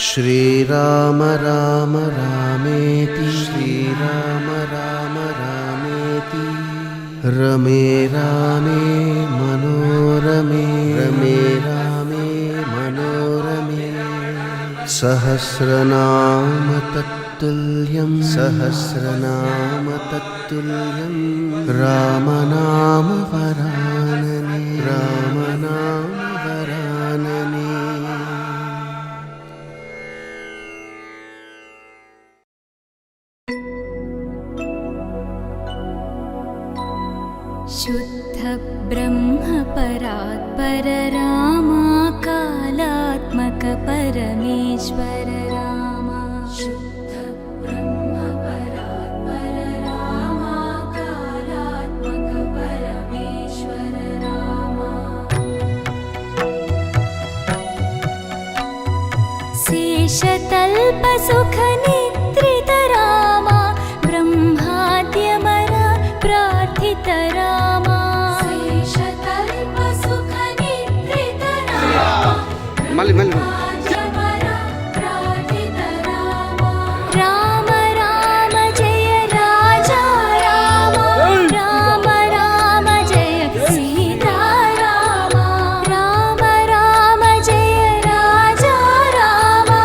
श्रीराम राम रामेति श्रीराम राम रामेति रमे रामे मनोरमे रमे रामे मनोरमे सहस्रनाम तत्तुल्यं सहस्रनाम तत्तुल्यं रामनाम वरानने रामनाम वरानने। शुद्ध ब्रह्म परात्पर रामा कालात्मक परमेश्वर रामा शुद्ध ब्रह्म परात्पर रामा कालात्मक परमेश्वर रामा शेषतल्प सुख निद्रित रामा ब्रह्माद्यमर प्रार्थित रामा शेषतल्प सुख निद्रित रामा ब्रह्माद्यमर प्रार्थित रामा राम राम जय राजा रामा राम राम जय सीता रामा राम राम जय राजा रामा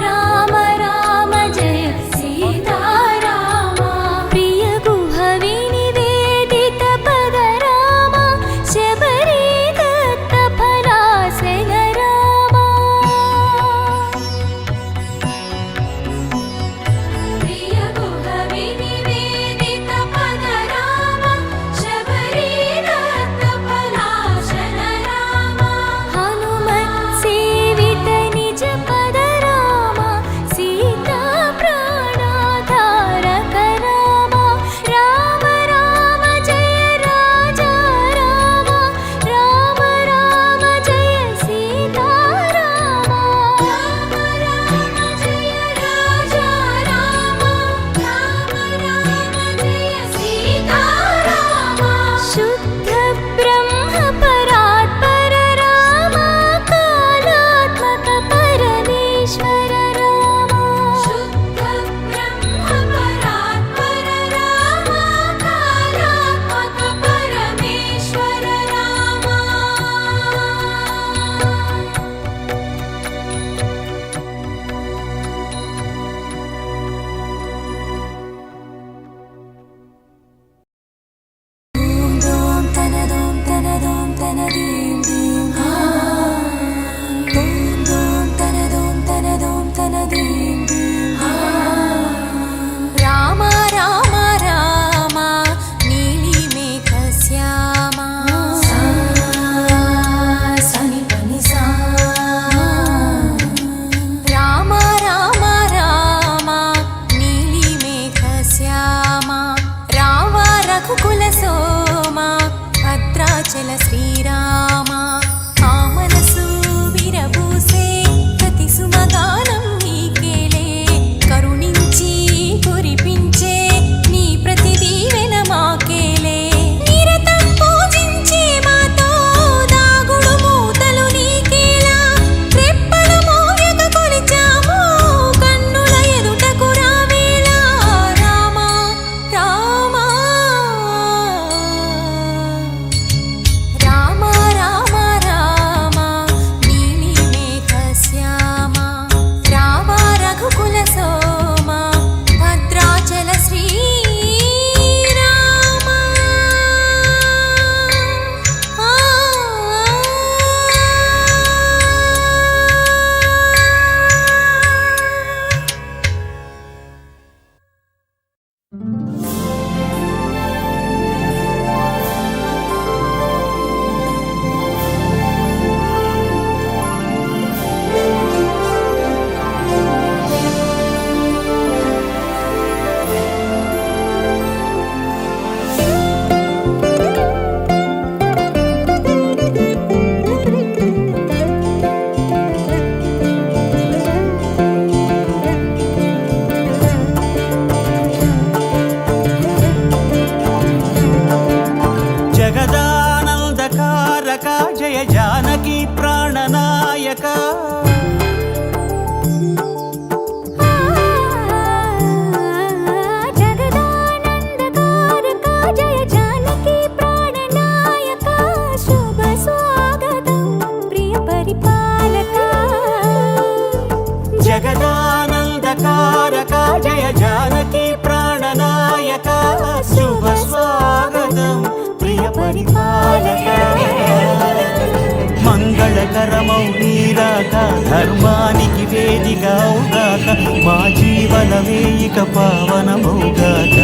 राम राम जय सीता रामा प्रिय गुह विनिवेदित पद रामा शबरी दत्त फलासन रामा प्रिय गुह विनिवेदित पद रामा शबरी दत्त फलासन रामा हनुमत् सेवित निज पद रामा सीता प्राणाधारक रामा राम राम जय राजा रामा राम राम जय सीता रामा राम राम जय राजा रामा राम राम जय सीता रामा शुद्ध ब्रह्म परात्पर रामा कालात्मक परमेश्वर रामा शुद्ध ब्रह्म परात्पर रामा कालात्मक परमेश्वर Rama Doom doom tana dim dim Doom doom tana dim dim Rama Rama Rama Nili Megha Syama Sani Pani Sa Rama Rama Rama Nili Megha Syama Rama Raghukula Soma Bhadrachala Srirama ఆ మనసు విరబూసే ప్రతి సుమగానం నీకేలే కరుణించి కురిపించే నీ ప్రతి దీవెన మాకేలే నిరతం పూజించే మాతో దాగుడు మూతలు నీకేలా రెప్పలు మోయక కొలిచాము కన్నుల ఎదుటకు రావేలా రామ రామ రామ రామ రామ నీలి మేఘ శ్యామ రామ రఘుకుల సోమ భద్రాచల శ్రీరామ పరిపాలక మంగళకరమౌ నీరాక ధర్మానికి వేదికవుగాక మా జీవనమే ఇక పావనమౌగాక